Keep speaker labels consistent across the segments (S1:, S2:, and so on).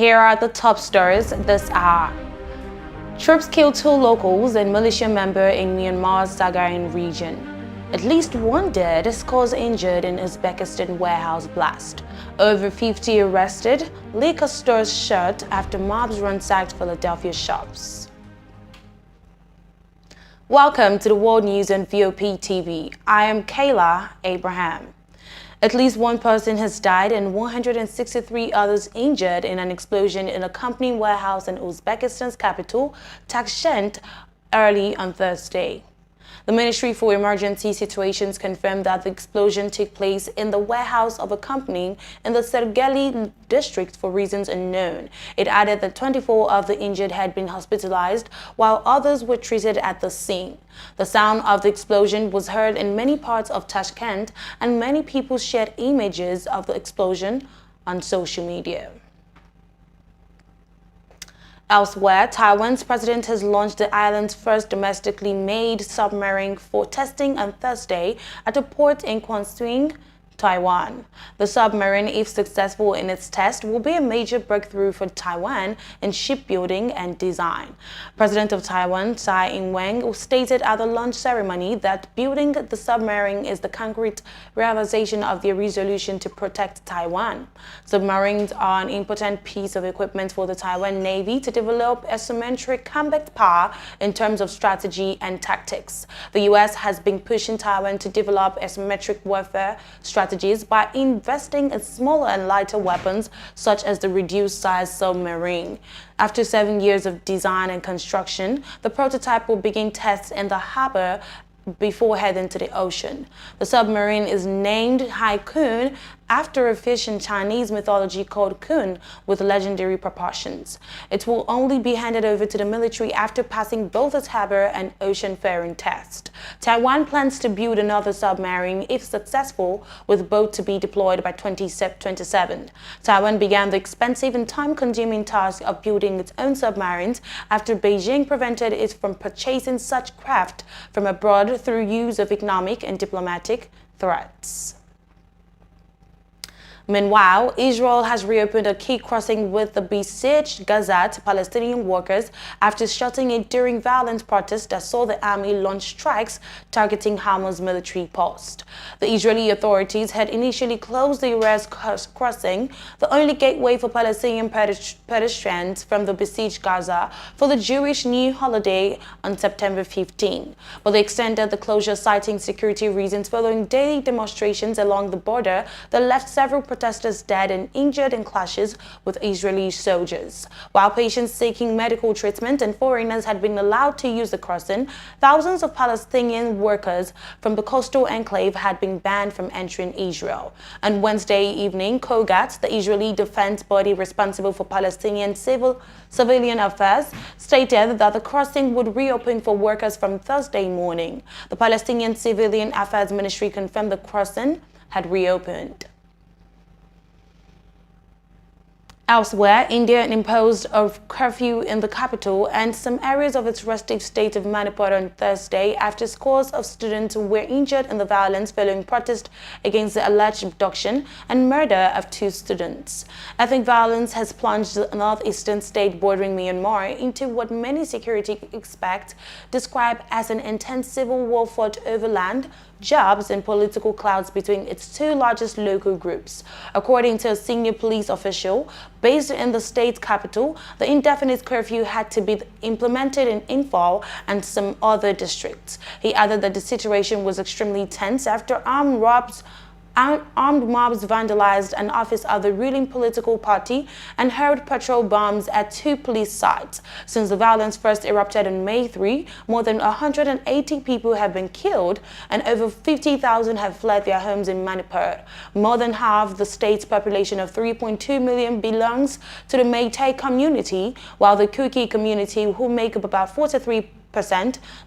S1: Here are the top stories this hour. Troops kill 2 locals and militia member in Myanmar's Sagaing region. At least 1 dead, scores injured in Uzbekistan warehouse blast. Over 50 arrested, liquor stores shut after mobs ransacked Philadelphia shops. Welcome to the World News on VOP TV. I am Kayla Abraham. At least 1 person has died and 163 others injured in an explosion in a company warehouse in Uzbekistan's capital, Tashkent, early on Thursday. The Ministry for Emergency Situations confirmed that the explosion took place in the warehouse of a company in the Sagaing district for reasons unknown. It added that 24 of the injured had been hospitalized, while others were treated at the scene. The sound of the explosion was heard in many parts of Tashkent, and many people shared images of the explosion on social media. Elsewhere, Taiwan's president has launched the island's first domestically made submarine for testing on Thursday at a port in Quanzhou, Taiwan. The submarine, if successful in its test, will be a major breakthrough for Taiwan in shipbuilding and design. President of Taiwan, Tsai Ing-wen, stated at the launch ceremony that building the submarine is the concrete realization of their resolution to protect Taiwan. Submarines are an important piece of equipment for the Taiwan Navy to develop asymmetric combat power in terms of strategy and tactics. The U.S. has been pushing Taiwan to develop asymmetric warfare strategies by investing in smaller and lighter weapons, such as the reduced-size submarine. After 7 years of design and construction, the prototype will begin tests in the harbor before heading to the ocean. The submarine is named Haikun after a fish in Chinese mythology called kun, with legendary proportions. It will only be handed over to the military after passing both its harbor and ocean-faring test. Taiwan plans to build another submarine if successful, with both to be deployed by 2027. Taiwan began the expensive and time-consuming task of building its own submarines after Beijing prevented it from purchasing such craft from abroad through use of economic and diplomatic threats. Meanwhile, Israel has reopened a key crossing with the besieged Gaza to Palestinian workers after shutting it during violent protests that saw the army launch strikes targeting Hamas military post. The Israeli authorities had initially closed the Erez crossing, the only gateway for Palestinian pedestrians from the besieged Gaza, for the Jewish New Holiday on September 15. But they extended the closure, citing security reasons following daily demonstrations along the border that left several protesters dead and injured in clashes with Israeli soldiers. While patients seeking medical treatment and foreigners had been allowed to use the crossing, thousands of Palestinian workers from the coastal enclave had been banned from entering Israel. On Wednesday evening, Kogat, the Israeli defense body responsible for Palestinian civilian affairs, stated that the crossing would reopen for workers from Thursday morning. The Palestinian Civilian Affairs Ministry confirmed the crossing had reopened. Elsewhere, India imposed a curfew in the capital and some areas of its restive state of Manipur on Thursday after scores of students were injured in the violence following protests against the alleged abduction and murder of 2 students. Ethnic violence has plunged the northeastern state bordering Myanmar into what many security experts describe as an intense civil war fought over land, jobs, and political clouds between its 2 largest local groups. According to a senior police official based in the state's capital, the indefinite curfew had to be implemented in Imphal and some other districts. He added that the situation was extremely tense after armed mobs vandalized an office of the ruling political party and hurled petrol bombs at 2 police sites. Since the violence first erupted on May 3, more than 180 people have been killed and over 50,000 have fled their homes in Manipur. More than half the state's population of 3.2 million belongs to the Meitei community, while the Kuki community, who make up about 43%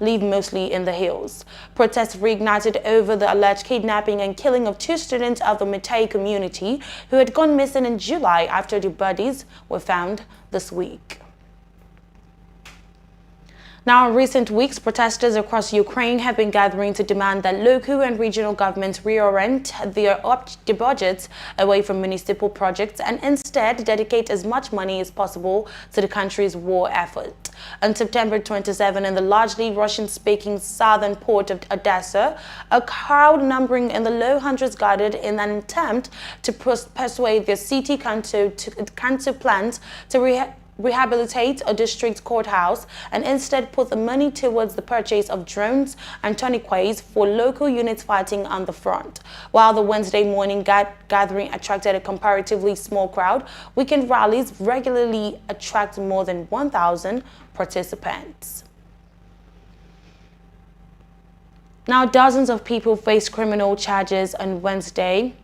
S1: live mostly in the hills. Protests reignited over the alleged kidnapping and killing of 2 students of the Meitei community who had gone missing in July after their bodies were found this week. Now, in recent weeks, protesters across Ukraine have been gathering to demand that local and regional governments reorient their budgets away from municipal projects and instead dedicate as much money as possible to the country's war effort. On September 27, in the largely Russian-speaking southern port of Odessa, a crowd numbering in the low hundreds gathered in an attempt to persuade the city council plans to rehabilitate a district courthouse and instead put the money towards the purchase of drones and tourniquets for local units fighting on the front. While the Wednesday morning gathering attracted a comparatively small crowd, weekend rallies regularly attract more than 1,000 participants. Now, dozens of people faced criminal charges on Wednesday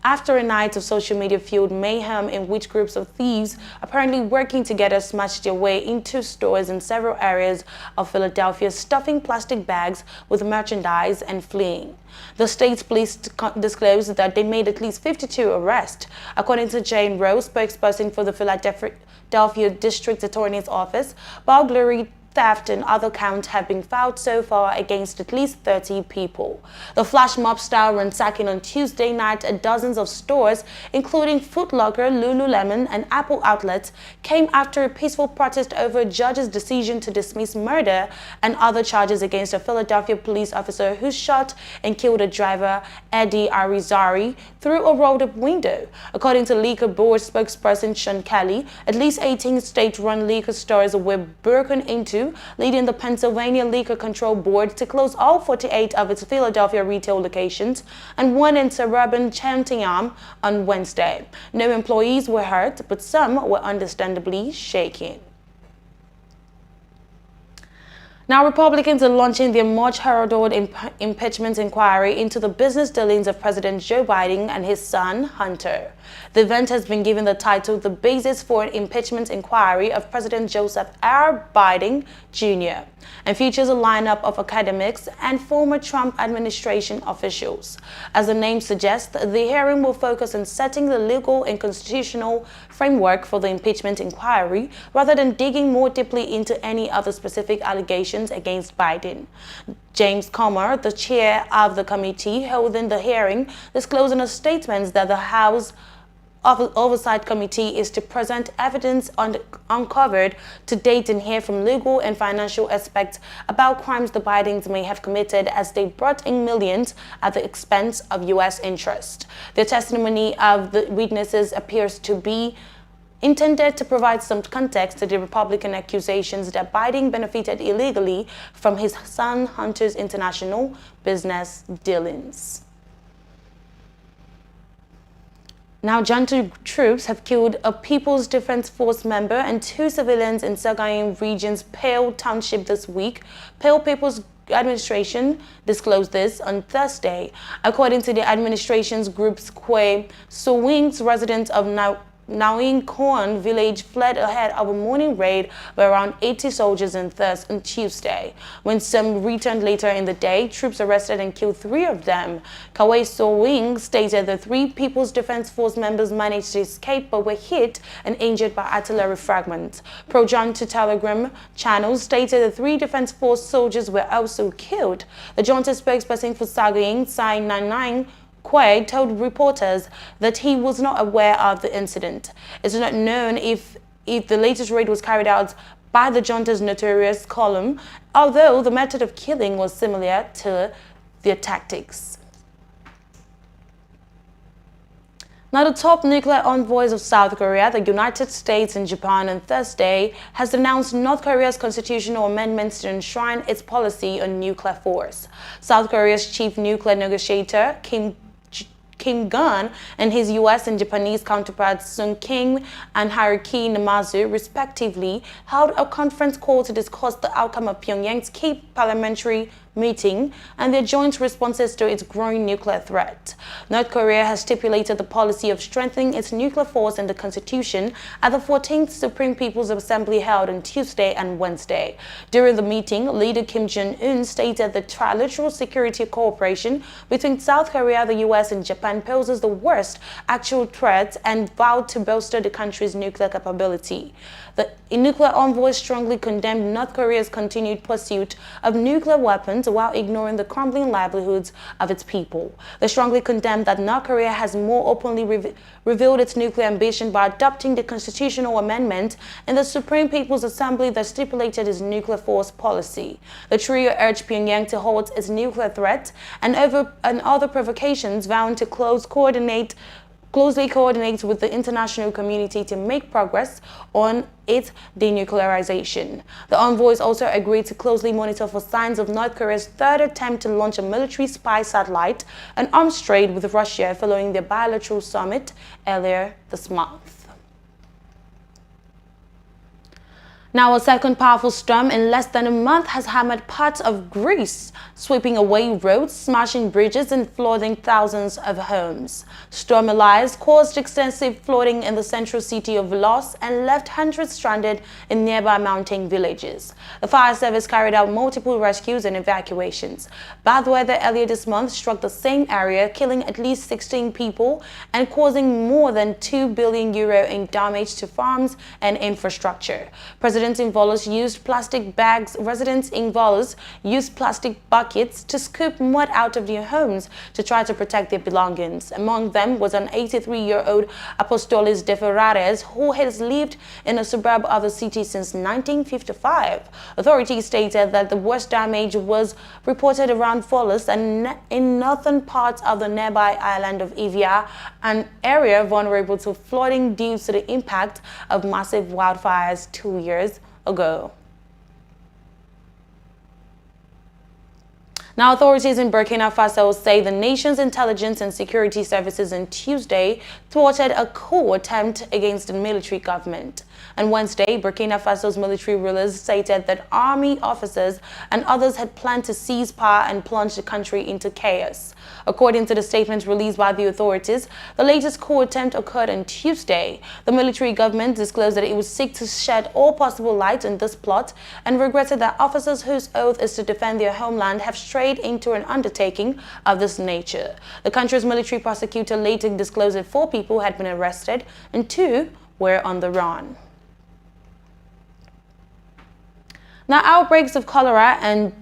S1: after a night of social media-fueled mayhem in which groups of thieves, apparently working together, smashed their way into stores in several areas of Philadelphia, stuffing plastic bags with merchandise and fleeing. The state police disclosed that they made at least 52 arrests. According to Jane Rose, spokesperson for the Philadelphia District Attorney's Office, burglary, theft and other counts have been filed so far against at least 30 people. The flash mob-style ransacking on Tuesday night at dozens of stores, including Foot Locker, Lululemon and Apple outlets, came after a peaceful protest over a judge's decision to dismiss murder and other charges against a Philadelphia police officer who shot and killed a driver, Eddie Arizari, through a rolled-up window. According to Liquor Board spokesperson Sean Kelly, at least 18 state-run liquor stores were broken into, leading the Pennsylvania Liquor Control Board to close all 48 of its Philadelphia retail locations and one in suburban Cheltenham on Wednesday. No employees were hurt, but some were understandably shaken. Now, Republicans are launching their much-heralded impeachment inquiry into the business dealings of President Joe Biden and his son, Hunter. The event has been given the title "The Basis for an Impeachment Inquiry of President Joseph R. Biden, Jr." and features a lineup of academics and former Trump administration officials. As the name suggests, the hearing will focus on setting the legal and constitutional framework for the impeachment inquiry rather than digging more deeply into any other specific allegations against Biden. James Comer, the chair of the committee holding the hearing, disclosed in a statement that the House Oversight Committee is to present evidence uncovered to date and hear from legal and financial aspects about crimes the Bidens may have committed as they brought in millions at the expense of U.S. interest. The testimony of the witnesses appears to be intended to provide some context to the Republican accusations that Biden benefited illegally from his son Hunter's international business dealings. Now, junta troops have killed a People's Defense Force member and 2 civilians in Sagaing Region's Pale Township this week. Pale People's Administration disclosed this on Thursday. According to the administration's group's Kwe Sowing's residents of Naoing Korn village fled ahead of a morning raid by around 80 soldiers on Tuesday. When some returned later in the day, troops arrested and killed 3 of them. Kwe Sowing stated the 3 People's Defense Force members managed to escape but were hit and injured by artillery fragments. Pro-junta Telegram channels stated the 3 Defense Force soldiers were also killed. The junta spokesperson for Sagaing, Sai 99, Kwe told reporters that he was not aware of the incident. It's not known if the latest raid was carried out by the junta's notorious column, although the method of killing was similar to their tactics. Now, the top nuclear envoys of South Korea, the United States and Japan on Thursday has denounced North Korea's constitutional amendments to enshrine its policy on nuclear force. South Korea's chief nuclear negotiator, Kim Gun, and his U.S. and Japanese counterparts Sung Kim and Haruki Namazu, respectively, held a conference call to discuss the outcome of Pyongyang's key parliamentary meeting and their joint responses to its growing nuclear threat. North Korea has stipulated the policy of strengthening its nuclear force in the Constitution at the 14th Supreme People's Assembly held on Tuesday and Wednesday. During the meeting, leader Kim Jong-un stated that trilateral security cooperation between South Korea, the US, and Japan poses the worst actual threat and vowed to bolster the country's nuclear capability. The nuclear envoy strongly condemned North Korea's continued pursuit of nuclear weapons while ignoring the crumbling livelihoods of its people. They strongly condemned that North Korea has more openly revealed its nuclear ambition by adopting the constitutional amendment in the Supreme People's Assembly that stipulated its nuclear force policy. The trio urged Pyongyang to halt its nuclear threat and other provocations, vowing to closely coordinate with the international community to make progress on its denuclearization. The envoys also agreed to closely monitor for signs of North Korea's third attempt to launch a military spy satellite, an arms trade with Russia following their bilateral summit earlier this month. Now, a second powerful storm in less than a month has hammered parts of Greece, sweeping away roads, smashing bridges, and flooding thousands of homes. Storm Elias caused extensive flooding in the central city of Volos and left hundreds stranded in nearby mountain villages. The fire service carried out multiple rescues and evacuations. Bad weather earlier this month struck the same area, killing at least 16 people and causing more than €2 billion in damage to farms and infrastructure. Residents in Volos used plastic buckets to scoop mud out of their homes to try to protect their belongings. Among them was an 83-year-old Apostolis de Ferrares who has lived in a suburb of the city since 1955. Authorities stated that the worst damage was reported around Volos and in northern parts of the nearby island of Evia, an area vulnerable to flooding due to the impact of massive wildfires 2 years ago. Now, authorities in Burkina Faso say the nation's intelligence and security services on Tuesday thwarted a coup attempt against the military government. On Wednesday, Burkina Faso's military rulers stated that army officers and others had planned to seize power and plunge the country into chaos. According to the statement released by the authorities, the latest coup attempt occurred on Tuesday. The military government disclosed that it would seek to shed all possible light on this plot and regretted that officers whose oath is to defend their homeland have strayed into an undertaking of this nature. The country's military prosecutor later disclosed that 4 people had been arrested and 2 were on the run. Now, outbreaks of cholera and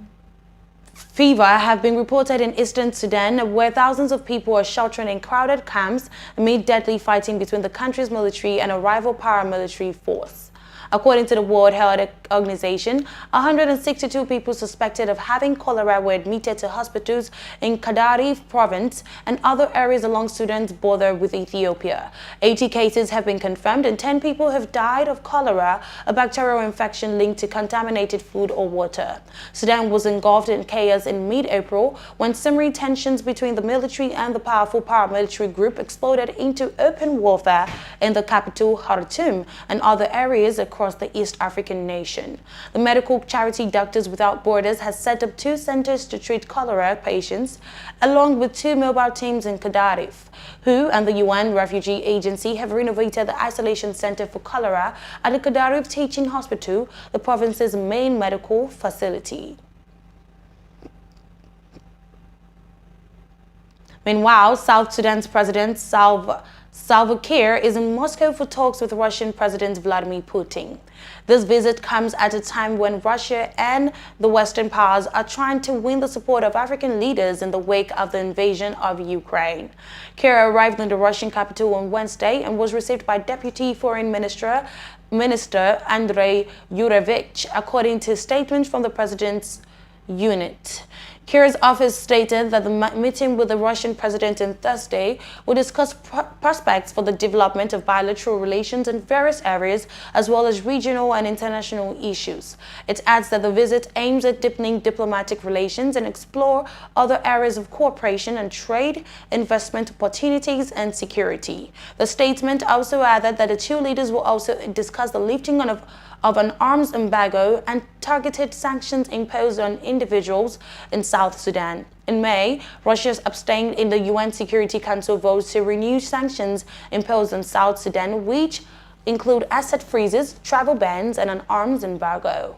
S1: fever have been reported in eastern Sudan, where thousands of people are sheltering in crowded camps amid deadly fighting between the country's military and a rival paramilitary force. According to the World Health Organization, 162 people suspected of having cholera were admitted to hospitals in Kadaif province and other areas along Sudan's border with Ethiopia. 80 cases have been confirmed and 10 people have died of cholera, a bacterial infection linked to contaminated food or water. Sudan was engulfed in chaos in mid-April when simmering tensions between the military and the powerful paramilitary group exploded into open warfare in the capital Khartoum and other areas across the East African nation. The medical charity Doctors Without Borders has set up 2 centers to treat cholera patients, along with 2 mobile teams in Kadaif. WHO and the UN Refugee Agency have renovated the isolation center for cholera at the Kadaif Teaching Hospital, the province's main medical facility. Meanwhile, South Sudan's President Salva Kiir is in Moscow for talks with Russian President Vladimir Putin. This visit comes at a time when Russia and the Western powers are trying to win the support of African leaders in the wake of the invasion of Ukraine. Kiir arrived in the Russian capital on Wednesday and was received by Deputy Foreign Minister Andrei Yurevich, according to statements from the president's unit. Kiir's office stated that the meeting with the Russian president on Thursday will discuss prospects for the development of bilateral relations in various areas, as well as regional and international issues. It adds that the visit aims at deepening diplomatic relations and explore other areas of cooperation and trade, investment opportunities, and security. The statement also added that the 2 leaders will also discuss the lifting of an arms embargo and targeted sanctions imposed on individuals in South Sudan. In May, Russia abstained in the UN Security Council votes to renew sanctions imposed on South Sudan, which include asset freezes, travel bans, and an arms embargo.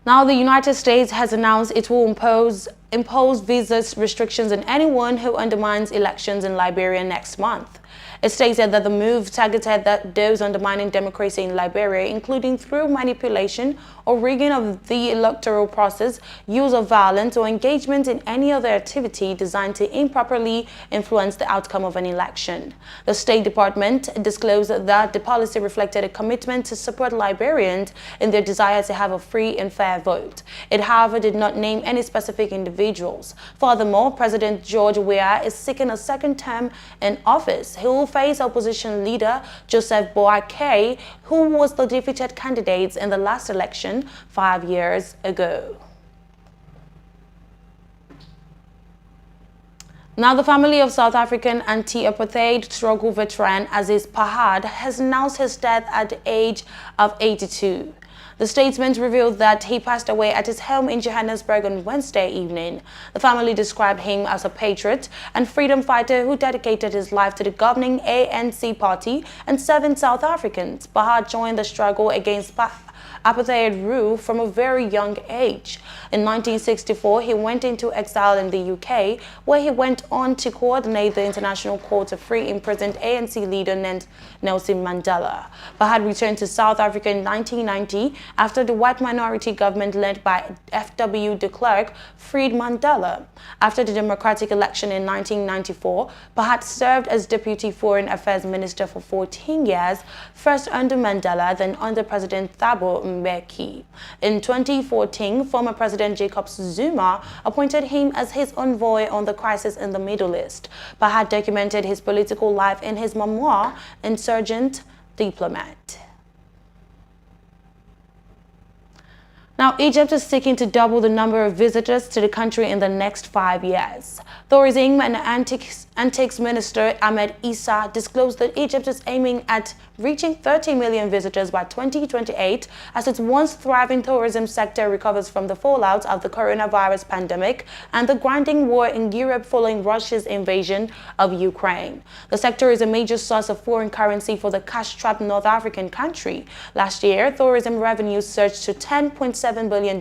S1: Now, the United States has announced it will impose visa restrictions on anyone who undermines elections in Liberia next month. It stated that the move targeted those undermining democracy in Liberia, including through manipulation or rigging of the electoral process, use of violence, or engagement in any other activity designed to improperly influence the outcome of an election. The State Department disclosed that the policy reflected a commitment to support Liberians in their desire to have a free and fair vote. It, however, did not name any specific individuals. Furthermore, President George Weah is seeking a second term in office. He will face opposition leader Joseph Boakai, who was the defeated candidate in the last election 5 years ago. Now, the family of South African anti-apartheid struggle veteran Aziz Pahad has announced his death at the age of 82. The statement revealed that he passed away at his home in Johannesburg on Wednesday evening. The family described him as a patriot and freedom fighter who dedicated his life to the governing ANC party and serving South Africans. Pahad joined the struggle against apartheid rule from a very young age. In 1964, he went into exile in the UK, where he went on to coordinate the International Court to free imprisoned ANC leader Nelson Mandela. Pahad returned to South Africa in 1990 after the white minority government led by F.W. de Klerk freed Mandela. After the democratic election in 1994, Pahad served as Deputy Foreign Affairs Minister for 14 years, first under Mandela, then under President Thabo Mbeki. In 2014, former President Jacob Zuma appointed him as his envoy on the crisis in the Middle East. Pahad documented his political life in his memoir, Insurgent Diplomat. Now, Egypt is seeking to double the number of visitors to the country in the next 5 years. Tourism and Antiques Minister Ahmed Issa disclosed that Egypt is aiming at reaching 30 million visitors by 2028 as its once thriving tourism sector recovers from the fallout of the coronavirus pandemic and the grinding war in Europe following Russia's invasion of Ukraine. The sector is a major source of foreign currency for the cash-strapped North African country. Last year, tourism revenues surged to $10.7 billion,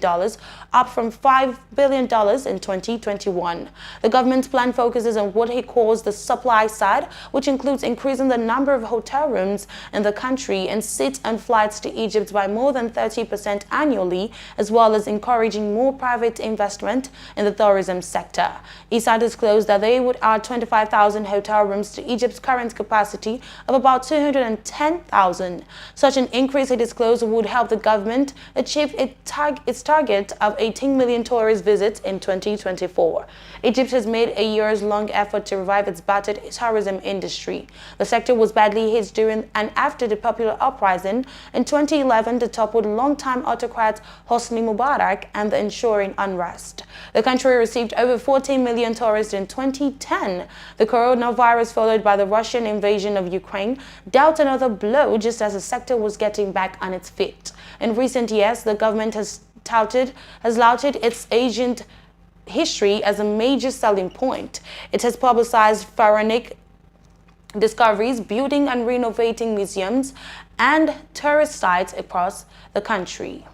S1: up from $5 billion in 2021. The government's plan focuses on what he calls the supply side, which includes increasing the number of hotel rooms in the country and seats and flights to Egypt by more than 30% annually, as well as encouraging more private investment in the tourism sector. Issa disclosed that they would add 25,000 hotel rooms to Egypt's current capacity of about 210,000. Such an increase, he disclosed, would help the government achieve its target of 18 million tourist visits in 2024. Egypt has made a years-long effort to revive its battered tourism industry. The sector was badly hit during and after the popular uprising in 2011 that toppled longtime autocrat Hosni Mubarak and the ensuing unrest. The country received over 14 million tourists in 2010. The coronavirus, followed by the Russian invasion of Ukraine, dealt another blow just as the sector was getting back on its feet. In recent years, the government has lauded its ancient history as a major selling point. It has publicized pharaonic discoveries, building and renovating museums and tourist sites across the country.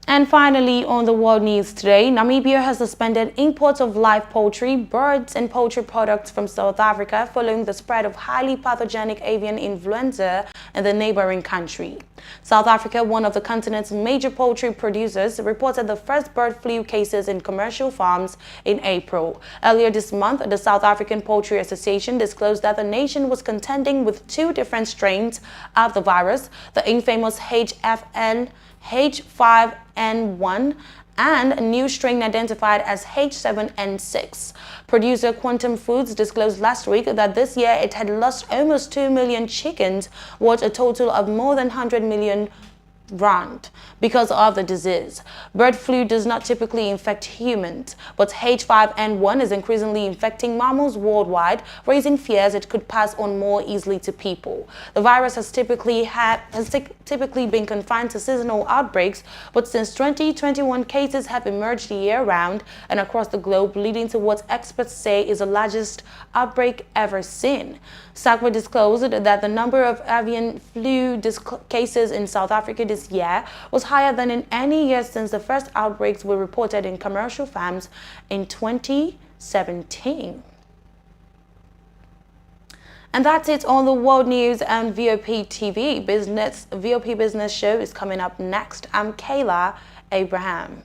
S1: And finally, on the world news today, Namibia has suspended imports of live poultry, birds, and poultry products from South Africa following the spread of highly pathogenic avian influenza in the neighboring country. South Africa, one of the continent's major poultry producers, reported the first bird flu cases in commercial farms in April. Earlier this month, the South African Poultry Association disclosed that the nation was contending with two different strains of the virus, the infamous H5N1 and a new strain identified as H7N6. Producer Quantum Foods disclosed last week that this year it had lost almost 2 million chickens, worth a total of more than $100 million round because of the disease. Bird flu does not typically infect humans, but H5N1 is increasingly infecting mammals worldwide, raising fears it could pass on more easily to people. The virus has typically been confined to seasonal outbreaks, but since 2021 cases have emerged year-round and across the globe, leading to what experts say is the largest outbreak ever seen. SACPA disclosed that the number of avian flu cases in South Africa this year was higher than in any year since the first outbreaks were reported in commercial farms in 2017. And that's it on the world news and VOP TV. VOP Business Show is coming up next. I'm Kayla Abraham.